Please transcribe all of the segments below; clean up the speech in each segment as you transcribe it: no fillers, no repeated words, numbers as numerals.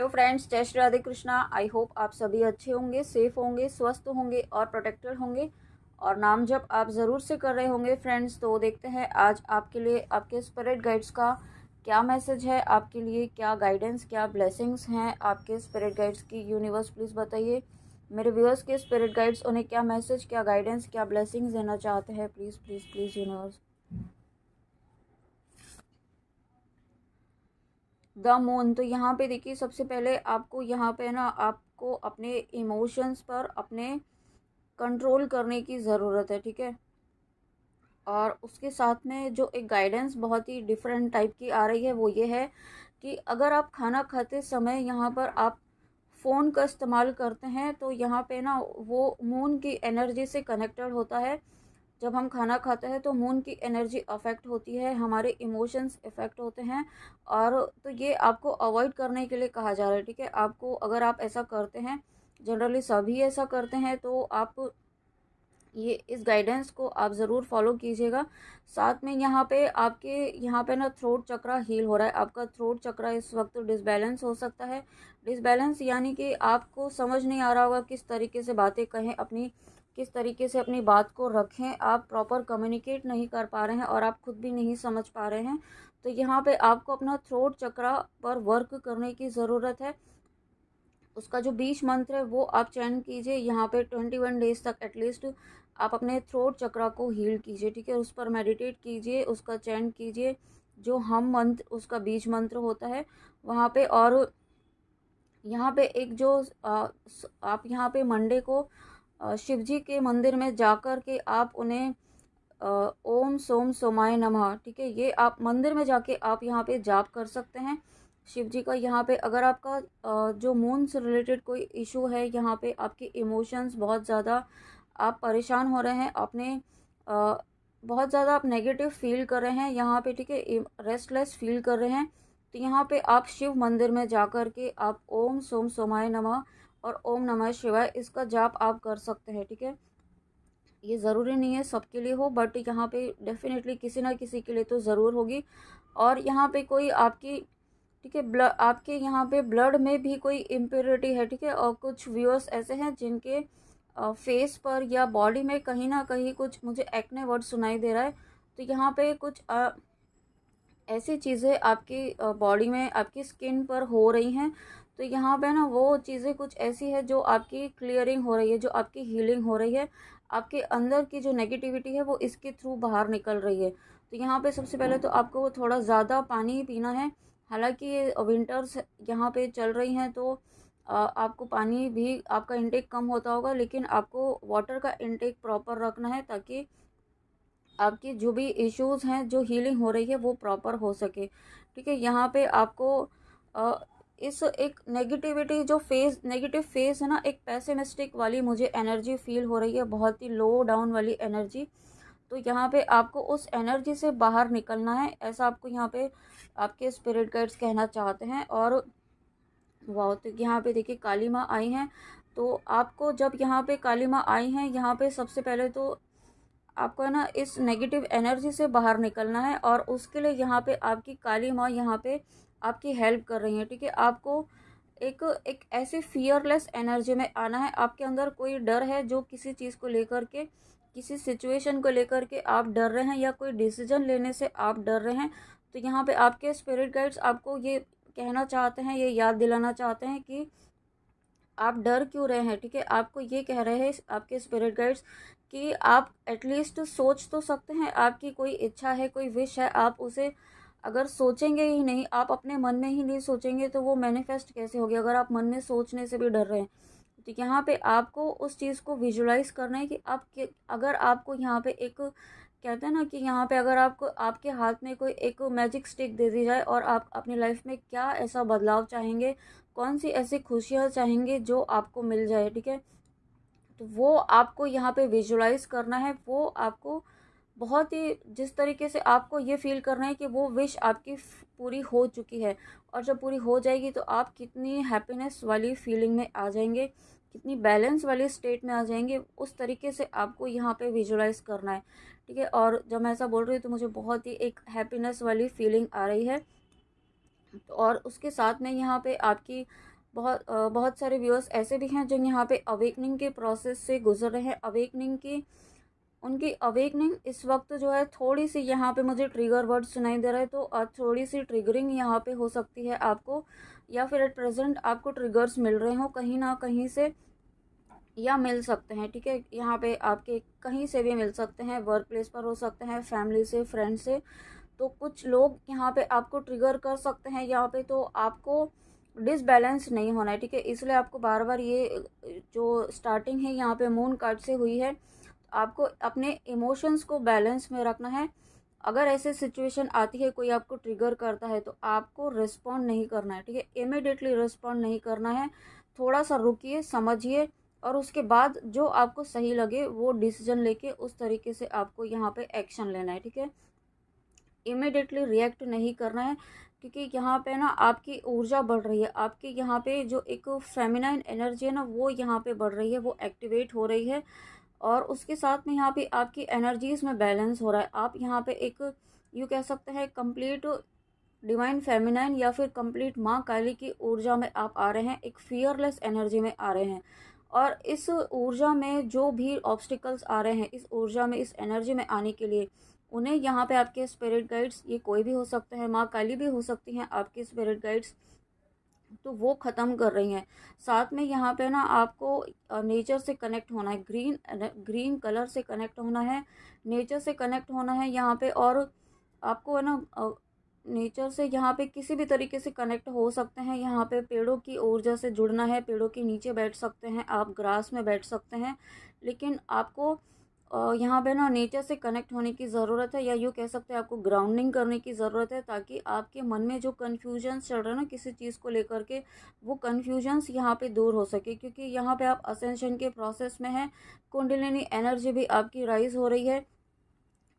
Friends, जय Shri Radhe Krishna. I hope आप सभी अच्छे होंगे, सेफ होंगे, स्वस्थ होंगे और प्रोटेक्टेड होंगे और नाम जप आप ज़रूर से कर रहे होंगे फ्रेंड्स। तो देखते हैं आज आपके लिए आपके स्पिरिट गाइड्स का क्या मैसेज है, आपके लिए क्या गाइडेंस, क्या ब्लेसिंग्स हैं आपके स्पिरिट गाइड्स की। यूनिवर्स प्लीज़ बताइए मेरे व्यूअर्स के स्पिरिट गाइड्स उन्हें क्या मैसेज, क्या गाइडेंस, क्या ब्लेसिंग्स देना चाहते हैं। Please please please universe. The moon, तो यहाँ पे देखिए सबसे पहले आपको यहाँ पे ना आपको अपने इमोशंस पर अपने कंट्रोल करने की ज़रूरत है, ठीक है। और उसके साथ में जो एक गाइडेंस बहुत ही डिफरेंट टाइप की आ रही है वो ये है कि अगर आप खाना खाते समय यहाँ पर आप फ़ोन का इस्तेमाल करते हैं तो यहाँ पे ना वो मून की एनर्जी से कनेक्टेड होता है। जब हम खाना खाते हैं तो मून की एनर्जी अफेक्ट होती है, हमारे इमोशंस इफेक्ट होते हैं। और तो ये आपको अवॉइड करने के लिए कहा जा रहा है, ठीक है। आपको अगर आप ऐसा करते हैं, जनरली सभी ऐसा करते हैं, तो आप ये इस गाइडेंस को आप ज़रूर फॉलो कीजिएगा। साथ में यहाँ पे ना थ्रोट चक्रा हील हो रहा है। आपका थ्रोट चक्रा इस वक्त डिसबैलेंस हो सकता है। डिसबैलेंस यानी कि आपको समझ नहीं आ रहा होगा किस तरीके से बातें कहें, अपनी किस तरीके से अपनी बात को रखें। आप प्रॉपर कम्युनिकेट नहीं कर पा रहे हैं और आप खुद भी नहीं समझ पा रहे हैं। तो यहाँ पे आपको अपना थ्रोट चक्रा पर वर्क करने की ज़रूरत है। उसका जो बीज मंत्र है वो आप चयन कीजिए। यहाँ पे 21 डेज तक एटलीस्ट आप अपने थ्रोट चक्रा को हील कीजिए, ठीक है। उस पर मेडिटेट कीजिए, उसका चयन कीजिए, जो हम मंत्र उसका बीज मंत्र होता है वहाँ पे। और यहाँ पे एक जो आप यहाँ पे मंडे को शिव जी के मंदिर में जाकर के आप उन्हें ओम सोम सोमाय नमः, ठीक है, ये आप मंदिर में जाके आप यहाँ पे जाप कर सकते हैं शिव जी का। यहाँ पे अगर आपका जो मून से रिलेटेड कोई इशू है, यहाँ पे आपके इमोशंस बहुत ज़्यादा आप परेशान हो रहे हैं, आपने बहुत ज़्यादा आप नेगेटिव फील कर रहे हैं यहाँ पे, ठीक है, रेस्टलेस फील कर रहे हैं, तो यहाँ पे आप शिव मंदिर में जा कर के आप ओम सोम सोमाय नमः और ओम नमः शिवाय इसका जाप आप कर सकते हैं, ठीक है। ये ज़रूरी नहीं है सबके लिए हो, बट यहाँ पे डेफिनेटली किसी ना किसी के लिए तो ज़रूर होगी। और यहाँ पे कोई आपकी, ठीक है, आपके यहाँ पे ब्लड में भी कोई इम्प्योरिटी है, ठीक है। और कुछ व्यूअर्स ऐसे हैं जिनके फेस पर या बॉडी में कहीं ना कहीं कुछ मुझे एक्ने वर्ड सुनाई दे रहा है। तो यहाँ पे कुछ ऐसी चीज़ें आपकी बॉडी में आपकी स्किन पर हो रही हैं। तो यहाँ पे ना वो चीज़ें कुछ ऐसी है जो आपकी क्लियरिंग हो रही है, जो आपकी हीलिंग हो रही है। आपके अंदर की जो नेगेटिविटी है वो इसके थ्रू बाहर निकल रही है। तो यहाँ पे सबसे पहले तो आपको थोड़ा ज़्यादा पानी पीना है। हालांकि ये विंटर्स यहाँ पे चल रही हैं तो आपको पानी भी आपका इंटेक कम होता होगा, लेकिन आपको वाटर का इंटेक प्रॉपर रखना है ताकि आपकी जो भी इश्यूज़ हैं, जो हीलिंग हो रही है वो प्रॉपर हो सके, ठीक है। यहाँ पे आपको अ, इस एक नेगेटिविटी जो नेगेटिव फेस है ना, एक पैसिमिस्टिक वाली मुझे एनर्जी फील हो रही है, बहुत ही लो डाउन वाली एनर्जी। तो यहाँ पे आपको उस एनर्जी से बाहर निकलना है, ऐसा आपको यहाँ पे आपके स्पिरिट गाइड्स कहना चाहते हैं। और वाह, तो यहाँ पे देखिए काली माँ आई हैं। तो आपको जब यहाँ पे काली माँ आई हैं, यहाँ पे सबसे पहले तो आपको है ना इस नेगेटिव एनर्जी से बाहर निकलना है। और उसके लिए यहाँ पे आपकी काली माँ यहाँ पे आपकी हेल्प कर रही है, ठीक है। आपको एक एक ऐसी फियरलेस एनर्जी में आना है। आपके अंदर कोई डर है, जो किसी चीज़ को लेकर के, किसी सिचुएशन को लेकर के आप डर रहे हैं या कोई डिसीजन लेने से आप डर रहे हैं, तो यहाँ पे आपके स्पिरिट गाइड्स आपको ये कहना चाहते हैं, ये याद दिलाना चाहते हैं कि आप डर क्यों रहे हैं, ठीक है। आपको ये कह रहे हैं आपके स्पिरिट गाइड्स कि आप एटलीस्ट सोच तो सकते हैं। आपकी कोई इच्छा है, कोई विश है, आप उसे अगर सोचेंगे ही नहीं, आप अपने मन में ही नहीं सोचेंगे तो वो मैनिफेस्ट कैसे होगी, अगर आप मन में सोचने से भी डर रहे हैं। तो यहाँ पे आपको उस चीज़ को विजुलाइज करना है कि अगर आपको यहाँ पे एक कहते हैं ना कि यहाँ पे अगर आपको आपके हाथ में कोई एक मैजिक स्टिक दे दी जाए और आप अपनी लाइफ में क्या ऐसा बदलाव चाहेंगे, कौन सी ऐसी खुशियाँ चाहेंगे जो आपको मिल जाए, ठीक है। तो वो आपको यहाँ पे विजुलाइज करना है। वो आपको बहुत ही जिस तरीके से आपको ये फील करना है कि वो विश आपकी पूरी हो चुकी है। और जब पूरी हो जाएगी तो आप कितनी हैप्पीनेस वाली फीलिंग में आ जाएंगे, कितनी बैलेंस वाली स्टेट में आ जाएंगे, उस तरीके से आपको यहाँ पे विजुलाइज करना है, ठीक है। और जब मैं ऐसा बोल रही हूँ तो मुझे बहुत ही एक हैप्पीनेस वाली फीलिंग आ रही है। तो और उसके साथ में यहाँ पे आपकी बहुत सारे व्यूअर्स ऐसे भी हैं जो यहाँ पे अवेकनिंग के प्रोसेस से गुजर रहे हैं। उनकी अवेकनिंग इस वक्त जो है थोड़ी सी, यहाँ पे मुझे ट्रिगर वर्ड सुनाई दे रहा है, तो थोड़ी सी ट्रिगरिंग यहाँ पे हो सकती है आपको, या फिर एट प्रेजेंट आपको ट्रिगर्स मिल रहे हो कहीं ना कहीं से, या मिल सकते हैं, ठीक है। यहाँ पे आपके कहीं से भी मिल सकते हैं, वर्क प्लेस पर हो सकते हैं, फैमिली से, फ्रेंड से। तो कुछ लोग यहाँ पे आपको ट्रिगर कर सकते हैं यहाँ पे, तो आपको डिसबैलेंस नहीं होना है, ठीक है। इसलिए आपको बार बार ये जो स्टार्टिंग है यहाँ पे मून कार्ड से हुई है, आपको अपने इमोशंस को बैलेंस में रखना है। अगर ऐसे सिचुएशन आती है, कोई आपको ट्रिगर करता है, तो आपको रिस्पॉन्ड नहीं करना है, ठीक है। इमिडिएटली रिस्पॉन्ड नहीं करना है, थोड़ा सा रुकिए, समझिए, और उसके बाद जो आपको सही लगे वो डिसीजन लेके उस तरीके से आपको यहाँ पे एक्शन लेना है, ठीक है। इमिडिएटली रिएक्ट नहीं करना है, क्योंकि यहाँ पे ना आपकी ऊर्जा बढ़ रही है, आपकी यहाँ पे जो एक फेमिनाइन एनर्जी है ना, वो यहाँ पे बढ़ रही है, वो एक्टिवेट हो रही है। और उसके साथ में यहाँ पे आपकी एनर्जीज में बैलेंस हो रहा है। आप यहाँ पे एक, यू कह सकते हैं, कंप्लीट डिवाइन फेमिनाइन या फिर कंप्लीट माँ काली की ऊर्जा में आप आ रहे हैं, एक फियरलेस एनर्जी में आ रहे हैं। और इस ऊर्जा में जो भी ऑब्स्टिकल्स आ रहे हैं, इस ऊर्जा में, इस एनर्जी में आने के लिए, उन्हें यहाँ पे आपके स्पिरिट गाइड्स, ये कोई भी हो सकते हैं, माँ काली भी हो सकती हैं आपकी स्पिरिट गाइड्स, तो वो ख़त्म कर रही हैं। साथ में यहाँ पे ना आपको नेचर से कनेक्ट होना है, ग्रीन कलर से कनेक्ट होना है, नेचर से कनेक्ट होना है यहाँ पे। और आपको है ना नेचर से यहाँ पे किसी भी तरीके से कनेक्ट हो सकते हैं, यहाँ पे पेड़ों की ऊर्जा से जुड़ना है, पेड़ों के नीचे बैठ सकते हैं आप, ग्रास में बैठ सकते हैं, लेकिन आपको यहाँ पे ना नेचर से कनेक्ट होने की ज़रूरत है, या यूँ कह सकते हैं आपको ग्राउंडिंग करने की ज़रूरत है, ताकि आपके मन में जो कन्फ्यूजन्स चल रहे हैं ना किसी चीज़ को लेकर के, वो कन्फ्यूजन्स यहाँ पे दूर हो सके, क्योंकि यहाँ पे आप असेंशन के प्रोसेस में हैं। कुंडलिनी एनर्जी भी आपकी राइज हो रही है,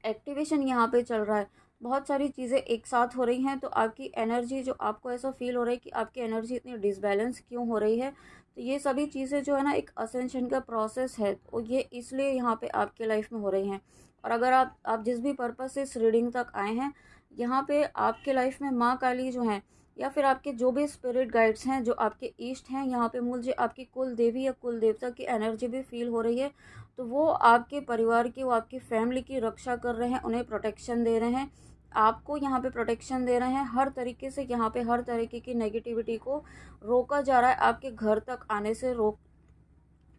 एक्टिवेशन यहाँ पे चल रहा है, बहुत सारी चीज़ें एक साथ हो रही हैं। तो आपकी एनर्जी, जो आपको ऐसा फील हो रहा है कि आपकी एनर्जी इतनी डिसबैलेंस क्यों हो रही है, तो ये सभी चीज़ें जो है ना एक असेंशन का प्रोसेस है, तो ये इसलिए यहाँ पे आपके लाइफ में हो रही हैं। और अगर आप जिस भी पर्पज़ से इस रीडिंग तक आए हैं, यहाँ पे आपके लाइफ में माँ काली जो हैं, या फिर आपके जो भी स्पिरिट गाइड्स हैं, जो आपके ईस्ट हैं, यहाँ पे मुझे आपकी कुल देवी या कुल देवता की एनर्जी भी फील हो रही है। तो वो आपके परिवार की, वो आपकी फैमिली की रक्षा कर रहे हैं, उन्हें प्रोटेक्शन दे रहे हैं, आपको यहाँ पे प्रोटेक्शन दे रहे हैं। हर तरीके से यहाँ पे हर तरीके की नेगेटिविटी को रोका जा रहा है, आपके घर तक आने से,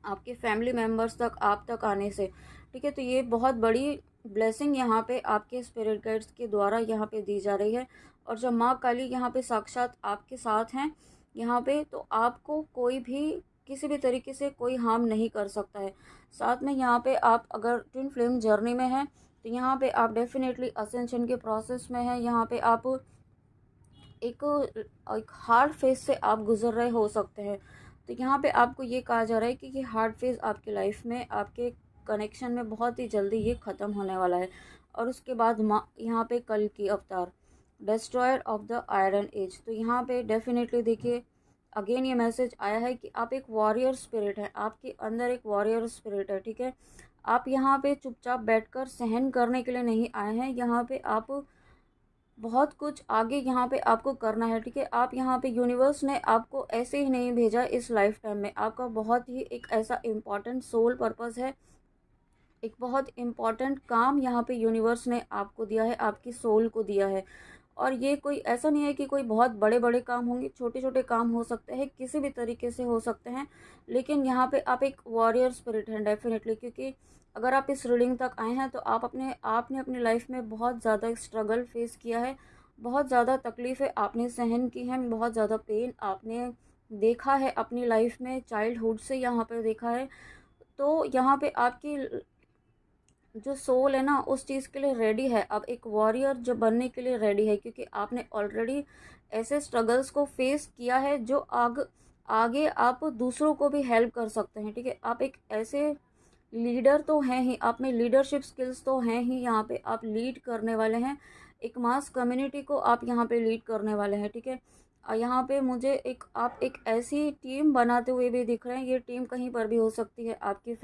आपके फैमिली मेम्बर्स तक, आप तक आने से, ठीक है। तो ये बहुत बड़ी ब्लेसिंग यहाँ पे आपके स्पिरिट गाइड्स के द्वारा यहाँ पे दी जा रही है। और जब माँ काली यहाँ पे साक्षात आपके साथ हैं यहाँ पे, तो आपको कोई भी किसी भी तरीके से कोई हार्म नहीं कर सकता है। साथ में यहाँ पे आप अगर ट्विन फ्लेम जर्नी में हैं, तो यहाँ पे आप डेफिनेटली असेंशन के प्रोसेस में हैं। यहाँ पे आप एक एक हार्ड फेज से आप गुजर रहे हो सकते हैं। तो यहाँ पे आपको ये कहा जा रहा है कि ये हार्ड फेज आपके लाइफ में, आपके कनेक्शन में बहुत ही जल्दी ये ख़त्म होने वाला है। और उसके बाद यहाँ पे कल की अवतार, destroyer of the iron age, तो यहाँ पे डेफिनेटली देखिए अगेन ये मैसेज आया है कि आप एक वॉरियर स्पिरिट है, आपके अंदर एक वॉरियर स्पिरिट है, ठीक है। आप यहाँ पे चुपचाप बैठकर सहन करने के लिए नहीं आए हैं, यहाँ पे आप बहुत कुछ आगे यहाँ पे आपको करना है, ठीक है। आप यहाँ पे, यूनिवर्स ने आपको ऐसे ही नहीं भेजा इस लाइफ टाइम में, आपका बहुत ही एक ऐसा इम्पॉर्टेंट सोल पर्पस है, एक बहुत इम्पॉर्टेंट काम यहाँ पे यूनिवर्स ने आपको दिया है, आपकी सोल को दिया है। और ये कोई ऐसा नहीं है कि कोई बहुत बड़े बड़े काम होंगे, छोटे छोटे काम हो सकते हैं, किसी भी तरीके से हो सकते हैं, लेकिन यहाँ पे आप एक वॉरियर स्पिरिट हैं डेफिनेटली। क्योंकि अगर आप इस रीडिंग तक आए हैं, तो आपने अपनी लाइफ में बहुत ज़्यादा स्ट्रगल फेस किया है, बहुत ज़्यादा तकलीफ़ें आपने सहन की हैं, बहुत ज़्यादा पेन आपने देखा है अपनी लाइफ में, चाइल्डहुड से यहाँ पर देखा है। तो यहाँ पे आपकी जो सोल है ना उस चीज़ के लिए रेडी है, अब एक वॉरियर जो बनने के लिए रेडी है, क्योंकि आपने ऑलरेडी ऐसे स्ट्रगल्स को फेस किया है जो आगे आप दूसरों को भी हेल्प कर सकते हैं, ठीक है। आप एक ऐसे लीडर तो हैं ही, आप में लीडरशिप स्किल्स तो हैं ही, यहाँ पे आप लीड करने वाले हैं, एक मास कम्युनिटी को आप यहाँ पे लीड करने वाले हैं, ठीक है। यहाँ पे मुझे आप एक ऐसी टीम बनाते हुए भी दिख रहे हैं, ये टीम कहीं पर भी हो सकती है, आपकी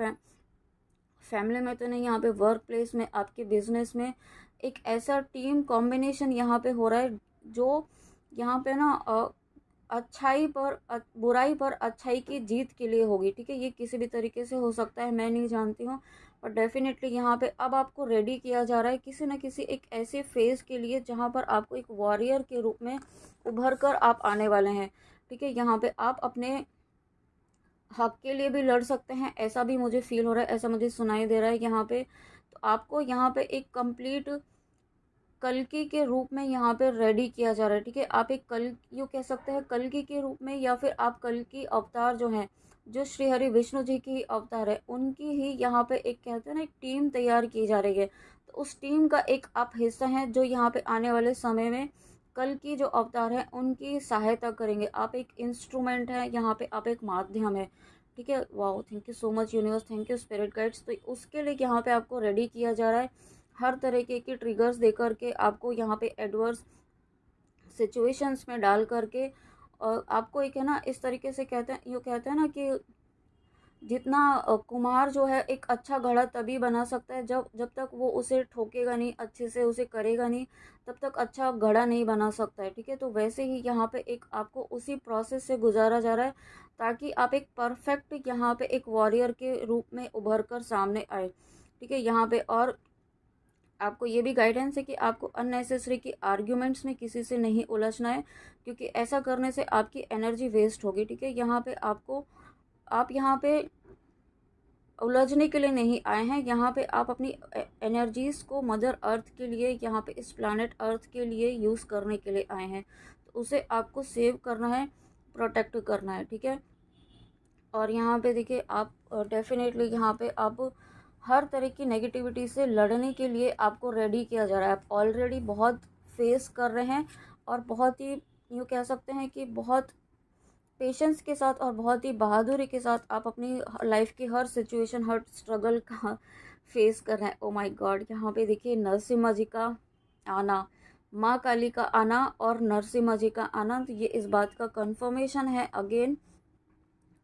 फैमिली में तो नहीं, यहाँ पे वर्क प्लेस में, आपके बिजनेस में एक ऐसा टीम कॉम्बिनेशन यहाँ पे हो रहा है, जो यहाँ पे ना बुराई पर अच्छाई की जीत के लिए होगी, ठीक है। ये किसी भी तरीके से हो सकता है, मैं नहीं जानती हूँ, पर डेफिनेटली यहाँ पे अब आपको रेडी किया जा रहा है किसी न किसी एक ऐसे फेज़ के लिए जहाँ पर आपको एक वॉरियर के रूप में उभर कर आप आने वाले हैं, ठीक है। यहाँ पे आप अपने हक के लिए भी लड़ सकते हैं, ऐसा भी मुझे फ़ील हो रहा है, ऐसा मुझे सुनाई दे रहा है यहाँ पे। तो आपको यहाँ पे एक कंप्लीट कल्कि के रूप में यहाँ पे रेडी किया जा रहा है, ठीक है। आप एक यूँ कह सकते हैं कल्कि के रूप में, या फिर आप कल्कि अवतार जो हैं, जो श्री हरि विष्णु जी की अवतार है, उनकी ही यहाँ पे एक कहते हैं ना एक टीम तैयार की जा रही है। तो उस टीम का एक आप हिस्सा हैं जो यहाँ पे आने वाले समय में कल की जो अवतार है उनकी सहायता करेंगे। आप एक इंस्ट्रूमेंट है यहाँ पे, आप एक माध्यम है, ठीक है। Wow, thank you so much universe, thank you spirit guides. तो उसके लिए यहाँ पे आपको रेडी किया जा रहा है, हर तरीके की ट्रिगर्स दे करके आपको यहाँ पे एडवर्स सिचुएशंस में डाल करके, और आपको एक है ना इस तरीके से कहते हैं ना कि जितना कुम्हार जो है एक अच्छा घड़ा तभी बना सकता है जब जब तक वो उसे ठोकेगा नहीं, अच्छे से उसे करेगा नहीं, तब तक अच्छा घड़ा नहीं बना सकता है, ठीक है। तो वैसे ही यहाँ पे एक आपको उसी प्रोसेस से गुजारा जा रहा है ताकि आप एक परफेक्ट यहाँ पे एक वॉरियर के रूप में उभर कर सामने आए, ठीक है। यहाँ पे और आपको ये भी गाइडेंस है कि आपको अननेसेसरी की आर्ग्यूमेंट्स में किसी से नहीं उलझना है, क्योंकि ऐसा करने से आपकी एनर्जी वेस्ट होगी, ठीक है। यहाँ पे आप यहाँ पे उलझने के लिए नहीं आए हैं, यहाँ पे आप अपनी एनर्जीज़ को मदर अर्थ के लिए, यहाँ पे इस प्लानट अर्थ के लिए यूज़ करने के लिए आए हैं। तो उसे आपको सेव करना है, प्रोटेक्ट करना है, ठीक है। और यहाँ पे देखिए आप डेफिनेटली यहाँ पे आप हर तरह की नेगेटिविटी से लड़ने के लिए आपको रेडी किया जा रहा है। आप ऑलरेडी बहुत फेस कर रहे हैं, और बहुत ही यूँ कह सकते हैं कि बहुत पेशेंस के साथ और बहुत ही बहादुरी के साथ आप अपनी लाइफ की हर सिचुएशन, हर स्ट्रगल का फेस कर रहे हैं। ओ माय गॉड, यहाँ पे देखिए नरसिम्हा जी का आना, माँ काली का आना और नरसिम्हा जी का आना, तो ये इस बात का कंफर्मेशन है। अगेन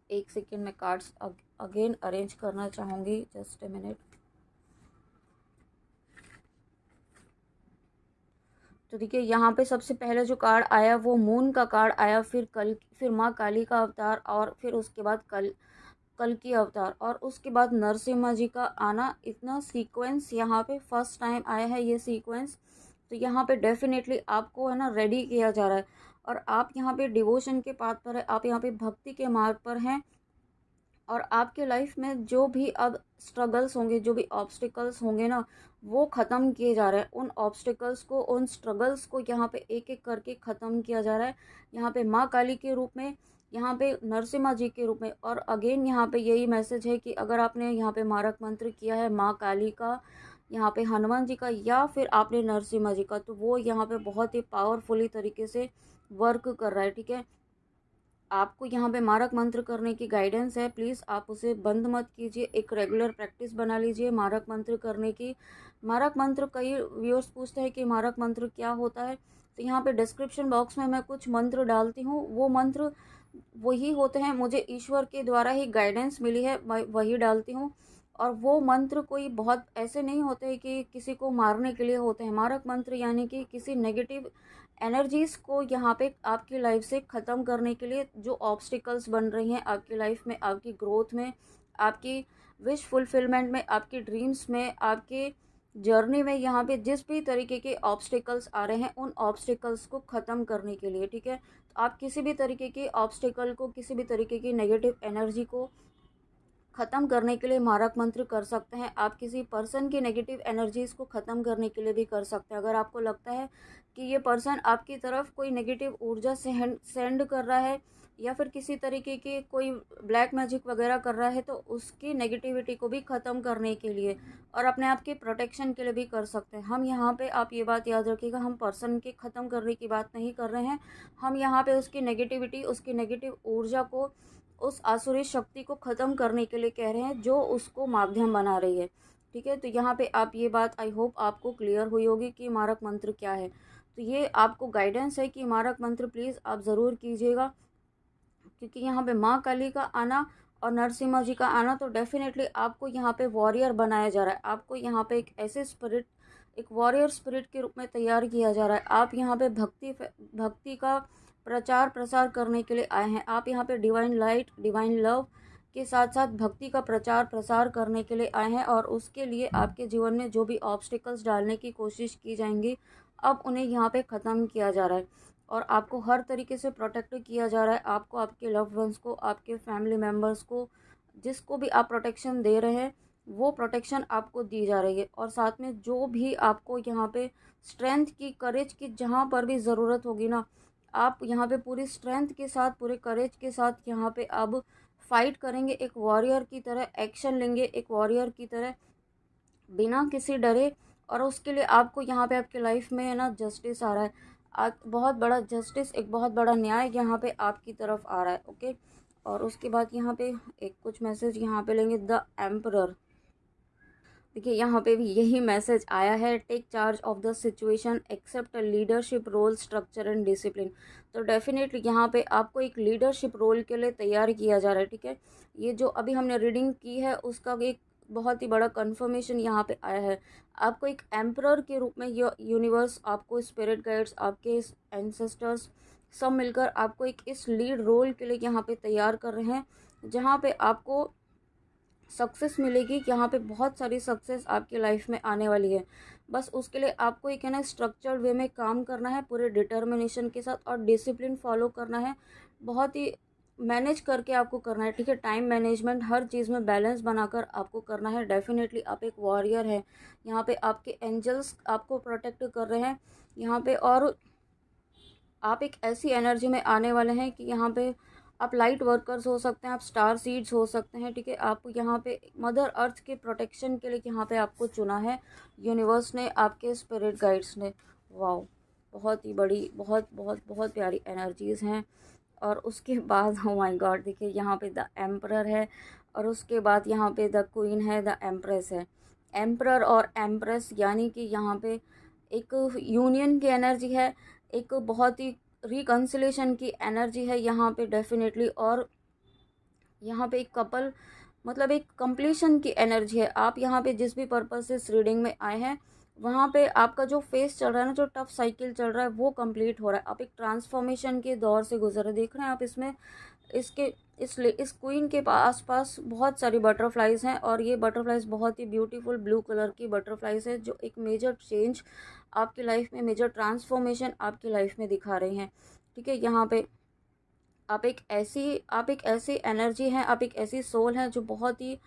एक सेकेंड में कार्ड्स अगेन अरेंज करना चाहूँगी, जस्ट ए मिनट। तो देखिए यहाँ पे सबसे पहले जो कार्ड आया वो मून का कार्ड आया, फिर माँ काली का अवतार, और फिर उसके बाद कल की अवतार, और उसके बाद नरसिम्हा जी का आना। इतना सीक्वेंस यहाँ पे फर्स्ट टाइम आया है ये सीक्वेंस। तो यहाँ पे डेफिनेटली आपको है ना रेडी किया जा रहा है, और आप यहाँ पे डिवोशन के पाथ पर है, आप यहाँ पे भक्ति के मार्ग पर हैं, और आपके लाइफ में जो भी अब स्ट्रगल्स होंगे, जो भी ऑब्स्टिकल्स होंगे ना, वो ख़त्म किए जा रहे हैं। उन ऑब्स्टिकल्स को, उन स्ट्रगल्स को यहाँ पे एक एक करके ख़त्म किया जा रहा है, यहाँ पे माँ काली के रूप में, यहाँ पे नरसिम्हा जी के रूप में। और अगेन यहाँ पे यही मैसेज है कि अगर आपने यहाँ पे मारक मंत्र किया है माँ काली का, यहाँ पे हनुमान जी का, या फिर आपने नरसिम्हा जी का, तो वो यहाँ पे बहुत ही पावरफुली तरीके से वर्क कर रहा है, ठीक है। आपको यहाँ पे मारक मंत्र करने की गाइडेंस है, प्लीज़ आप उसे बंद मत कीजिए, एक रेगुलर प्रैक्टिस बना लीजिए मारक मंत्र करने की। मारक मंत्र, कई व्यूअर्स पूछते हैं कि मारक मंत्र क्या होता है, तो यहाँ पे डिस्क्रिप्शन बॉक्स में मैं कुछ मंत्र डालती हूँ, वो मंत्र वही होते हैं, मुझे ईश्वर के द्वारा ही गाइडेंस मिली है, मैं वही डालती हूँ। और वो मंत्र कोई बहुत ऐसे नहीं होते हैं कि किसी को मारने के लिए होते हैं। मारक मंत्र यानी कि किसी नेगेटिव एनर्जीज़ को यहाँ पे आपकी लाइफ से ख़त्म करने के लिए, जो ऑब्स्टिकल्स बन रही हैं आपकी लाइफ में, आपकी ग्रोथ में, आपकी विश फुलफिलमेंट में, आपकी ड्रीम्स में, आपके जर्नी में, यहाँ पे जिस भी तरीके के ऑब्स्टिकल्स आ रहे हैं उन ऑब्स्टिकल्स को ख़त्म करने के लिए, ठीक है। तो आप किसी भी तरीके के ऑब्स्टिकल को, किसी भी तरीके की नेगेटिव एनर्जी को ख़त्म करने के लिए मारक मंत्र कर सकते हैं। आप किसी पर्सन की नेगेटिव एनर्जीज़ को ख़त्म करने के लिए भी कर सकते हैं। अगर आपको लगता है कि ये पर्सन आपकी तरफ कोई नेगेटिव ऊर्जा सेंड कर रहा है, या फिर किसी तरीके की कोई ब्लैक मैजिक वगैरह कर रहा है, तो उसकी नेगेटिविटी को भी ख़त्म करने के लिए और अपने आप के प्रोटेक्शन के लिए भी कर सकते हैं। हम यहाँ पे, आप ये बात याद रखिएगा, हम पर्सन के ख़त्म करने की बात नहीं कर रहे हैं, हम यहाँ पे उसकी नेगेटिविटी, उसकी नेगेटिव ऊर्जा को, उस आसुरी शक्ति को ख़त्म करने के लिए कह रहे हैं जो उसको माध्यम बना रही है, ठीक है। तो यहाँ पे आप ये बात, आई होप आपको क्लियर हुई होगी कि मारक मंत्र क्या है। तो ये आपको गाइडेंस है कि मारक मंत्र प्लीज़ आप ज़रूर कीजिएगा, क्योंकि यहाँ पे माँ काली का आना और नरसिम्हा जी का आना, तो डेफिनेटली आपको यहाँ पे वॉरियर बनाया जा रहा है। आपको यहाँ पे एक ऐसे स्पिरिट, एक वॉरियर स्पिरिट के रूप में तैयार किया जा रहा है। आप यहाँ पे भक्ति का प्रचार प्रसार करने के लिए आए हैं। आप यहाँ पे डिवाइन लाइट, डिवाइन लव के साथ साथ भक्ति का प्रचार प्रसार करने के लिए आए हैं, और उसके लिए आपके जीवन में जो भी ऑब्स्टिकल्स डालने की कोशिश की जाएंगी, अब उन्हें यहाँ पे ख़त्म किया जा रहा है, और आपको हर तरीके से प्रोटेक्ट किया जा रहा है। आपको, आपके लव्ड वंस को, आपके फैमिली मेम्बर्स को, जिसको भी आप प्रोटेक्शन दे रहे हैं, वो प्रोटेक्शन आपको दी जा रही है। और साथ में जो भी आपको यहाँ पे स्ट्रेंथ की, करेज की जहाँ पर भी ज़रूरत होगी ना, आप यहाँ पे पूरी स्ट्रेंथ के साथ, पूरे करेज के साथ यहाँ पे अब फाइट करेंगे, एक वॉरियर की तरह एक्शन लेंगे, एक वॉरियर की तरह बिना किसी डरे। और उसके लिए आपको यहाँ पे आपके लाइफ में है ना जस्टिस आ रहा है, आज बहुत बड़ा जस्टिस, एक बहुत बड़ा न्याय यहाँ पे आपकी तरफ आ रहा है। ओके, और उसके बाद यहाँ पे एक कुछ मैसेज यहाँ पे लेंगे, द एम्परर। देखिए यहाँ पे भी यही मैसेज आया है, take charge of the situation, accept leadership role, structure and discipline. तो डेफिनेटली यहाँ पे आपको एक लीडरशिप रोल के लिए तैयार किया जा रहा है। ठीक है, ये जो अभी हमने रीडिंग की है उसका एक बहुत ही बड़ा कंफर्मेशन यहाँ पे आया है। आपको एक एम्परर के रूप में यूनिवर्स, आपको स्पिरिट गाइड्स, आपके एंसेस्टर्स सब मिलकर आपको एक इस लीड रोल के लिए यहाँ पे तैयार कर रहे हैं, जहाँ पे आपको सक्सेस मिलेगी। यहाँ पे बहुत सारी सक्सेस आपकी लाइफ में आने वाली है। बस उसके लिए आपको एक है ना स्ट्रक्चर्ड वे में काम करना है, पूरे डिटर्मिनेशन के साथ, और डिसिप्लिन फॉलो करना है, बहुत ही मैनेज करके आपको करना है। ठीक है, टाइम मैनेजमेंट, हर चीज़ में बैलेंस बनाकर आपको करना है। डेफिनेटली आप एक वॉरियर हैं, यहाँ पे आपके एंजल्स आपको प्रोटेक्ट कर रहे हैं यहाँ पे, और आप एक ऐसी एनर्जी में आने वाले हैं कि यहाँ पे आप लाइट वर्कर्स हो सकते हैं, आप स्टार सीड्स हो सकते हैं। ठीक है, आप यहाँ पे मदर अर्थ के प्रोटेक्शन के लिए यहाँ पे आपको चुना है यूनिवर्स ने, आपके स्पिरिट गाइड्स ने। वाओ, बहुत ही बड़ी, बहुत बहुत बहुत प्यारी एनर्जीज़ हैं। और उसके बाद ओ माय गॉड, देखिए यहाँ पे द एम्परर है, और उसके बाद यहाँ पे द क्वीन है, द एम्प्रेस है। एम्परर और एम्प्रेस यानी कि यहाँ पे एक यूनियन की एनर्जी है, एक बहुत ही रिकन्सिलेशन की एनर्जी है यहाँ पे डेफिनेटली। और यहाँ पे एक कपल, मतलब एक कंप्लीशन की एनर्जी है। आप यहाँ पे जिस भी पर्पस से इस रीडिंग में आए हैं, वहाँ पे आपका जो फेस चल रहा है ना, जो टफ साइकिल चल रहा है, वो कंप्लीट हो रहा है। आप एक ट्रांसफॉर्मेशन के दौर से गुजर रहे, देख रहे हैं आप इसमें, इसके इस क्वीन के आसपास बहुत सारी बटरफ्लाइज हैं, और ये बटरफ्लाइज बहुत ही ब्यूटीफुल ब्लू कलर की बटरफ्लाइज है, जो एक मेजर चेंज आपकी लाइफ में, मेजर ट्रांसफॉर्मेशन आपकी लाइफ में दिखा रही हैं। ठीक है, यहाँ पे आप एक ऐसी एनर्जी हैं, आप एक ऐसी सोल हैं जो बहुत ही,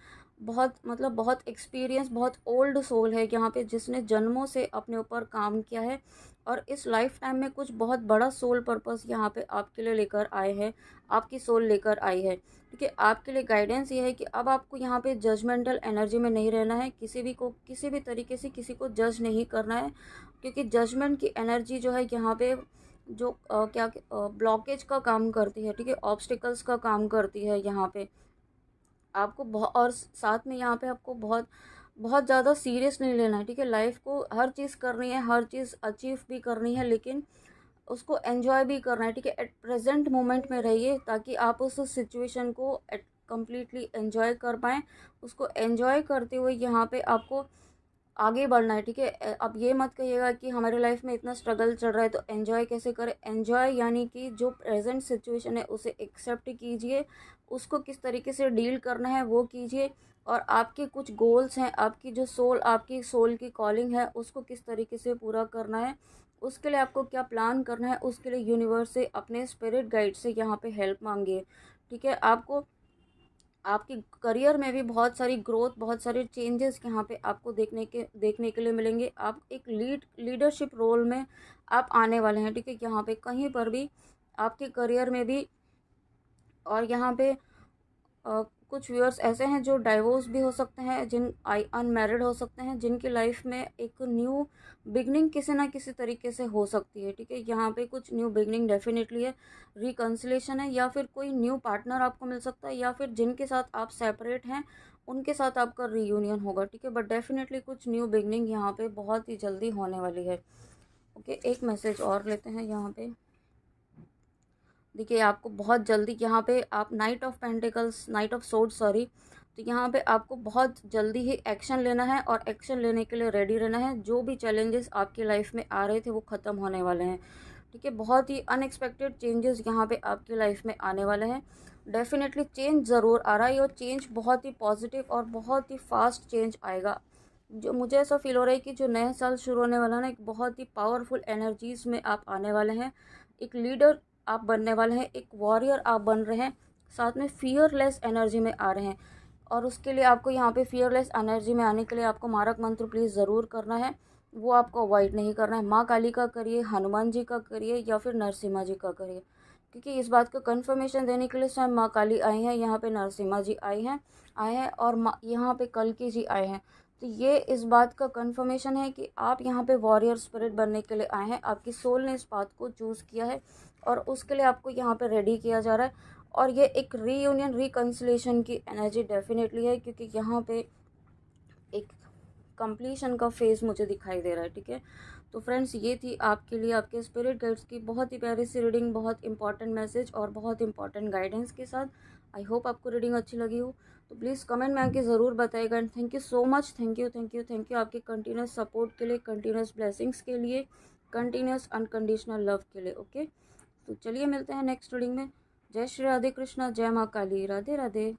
बहुत मतलब बहुत एक्सपीरियंस, बहुत ओल्ड सोल है यहाँ पे, जिसने जन्मों से अपने ऊपर काम किया है, और इस लाइफ टाइम में कुछ बहुत बड़ा सोल पर्पस यहाँ पे आपके लिए लेकर आए हैं, आपकी सोल लेकर आई है। ठीक है, आपके लिए गाइडेंस ये है कि अब आपको यहाँ पे जजमेंटल एनर्जी में नहीं रहना है, किसी भी को किसी भी तरीके से किसी को जज नहीं करना है, क्योंकि जजमेंट की एनर्जी जो है यहाँ पे, जो क्या ब्लॉकेज का काम करती है। ठीक है, ऑब्स्टिकल्स का काम करती है यहाँ पे आपको बहुत, और साथ में यहाँ पे आपको बहुत बहुत ज़्यादा सीरियस नहीं लेना है। ठीक है, लाइफ को हर चीज़ करनी है, हर चीज़ अचीव भी करनी है, लेकिन उसको एन्जॉय भी करना है। ठीक है, एट प्रेजेंट मोमेंट में रहिए, ताकि आप उस सिचुएशन को कम्प्लीटली एन्जॉय कर पाएँ। उसको एन्जॉय करते हुए यहाँ पे आपको आगे बढ़ना है। ठीक है, अब ये मत कहिएगा कि हमारे लाइफ में इतना स्ट्रगल चल रहा है तो एन्जॉय कैसे करें। एन्जॉय यानी कि जो प्रेजेंट सिचुएशन है उसे एक्सेप्ट कीजिए, उसको किस तरीके से डील करना है वो कीजिए, और आपके कुछ गोल्स हैं, आपकी सोल की कॉलिंग है, उसको किस तरीके से पूरा करना है, उसके लिए आपको क्या प्लान करना है, उसके लिए यूनिवर्स से, अपने स्पिरिट गाइड से यहाँ पे हेल्प मांगिए। ठीक है, आपको आपकी करियर में भी बहुत सारी ग्रोथ, बहुत सारे चेंजेस यहाँ पे आपको देखने के लिए मिलेंगे। आप एक लीडरशिप रोल में आप आने वाले हैं। ठीक है, यहाँ पे कहीं पर भी आपके करियर में भी, और यहाँ पे कुछ व्यूअर्स ऐसे हैं जो डाइवोर्स भी हो सकते हैं, अनमैरिड हो सकते हैं, जिनकी लाइफ में एक न्यू बिगनिंग किसी ना किसी तरीके से हो सकती है। ठीक है, यहाँ पे कुछ न्यू बिगनिंग डेफिनेटली है, रिकन्सिलेशन है, या फिर कोई न्यू पार्टनर आपको मिल सकता है, या फिर जिनके साथ आप सेपरेट हैं उनके साथ आपका रीयूनियन होगा। ठीक है, बट डेफिनेटली कुछ न्यू बिगनिंग यहाँ पे बहुत ही जल्दी होने वाली है। ओके, एक मैसेज और लेते हैं यहाँ पे। देखिए आपको बहुत जल्दी यहाँ पे, आप night of pentacles, night of sword sorry, तो यहाँ पे आपको बहुत जल्दी ही एक्शन लेना है, और एक्शन लेने के लिए रेडी रहना है। जो भी चैलेंजेस आपकी लाइफ में आ रहे थे वो ख़त्म होने वाले हैं। ठीक है। बहुत ही अनएक्सपेक्टेड चेंजेस यहाँ पे आपकी लाइफ में आने वाले हैं। डेफिनेटली चेंज ज़रूर आ रहा है और चेंज बहुत ही पॉजिटिव और बहुत ही फास्ट चेंज आएगा। जो मुझे ऐसा फील हो रहा है कि जो नया साल शुरू होने वाला है ना, एक बहुत ही पावरफुल एनर्जीज़ में आप आने वाले हैं। एक लीडर आप बनने वाले हैं, एक वॉरियर आप बन रहे हैं, साथ में फियरलेस एनर्जी में आ रहे हैं। और उसके लिए आपको यहाँ पे फियरलेस एनर्जी में आने के लिए आपको मारक मंत्र प्लीज़ ज़रूर करना है। वो आपको अवॉइड नहीं करना है। माँ काली का करिए, हनुमान जी का करिए या फिर नरसिम्हा जी का करिए, क्योंकि इस बात का कंफर्मेशन देने के लिए स्वयं माँ काली आई हैं, यहाँ पे नरसिम्हा जी आए हैं और यहाँ पे कल्कि जी आए हैं। तो ये इस बात का कंफर्मेशन है कि आप यहाँ पे वॉरियर स्पिरिट बनने के लिए आए हैं। आपकी सोल ने इस बात को चूज़ किया है और उसके लिए आपको यहाँ पे रेडी किया जा रहा है। और ये एक रीयूनियन रिकन्सिलेशन की एनर्जी डेफिनेटली है, क्योंकि यहाँ पे एक कंप्लीशन का फेज़ मुझे दिखाई दे रहा है। ठीक है, तो फ्रेंड्स ये थी आपके लिए आपके स्पिरिट गाइड्स की बहुत ही प्यारी सी रीडिंग, बहुत इंपॉर्टेंट मैसेज और बहुत इंपॉर्टेंट गाइडेंस के साथ। आई होप आपको रीडिंग अच्छी लगी हो, तो प्लीज़ कमेंट में आके ज़रूर बताइएगा। And thank you so much, thank you आपके कंटिन्यूस सपोर्ट के लिए, कंटिन्यूस ब्लेसिंग्स के लिए, कंटिन्यूस अनकंडीशनल लव के लिए। ओके, तो चलिए मिलते हैं नेक्स्ट रीडिंग में। जय श्री राधे कृष्णा, जय माँ काली, राधे राधे।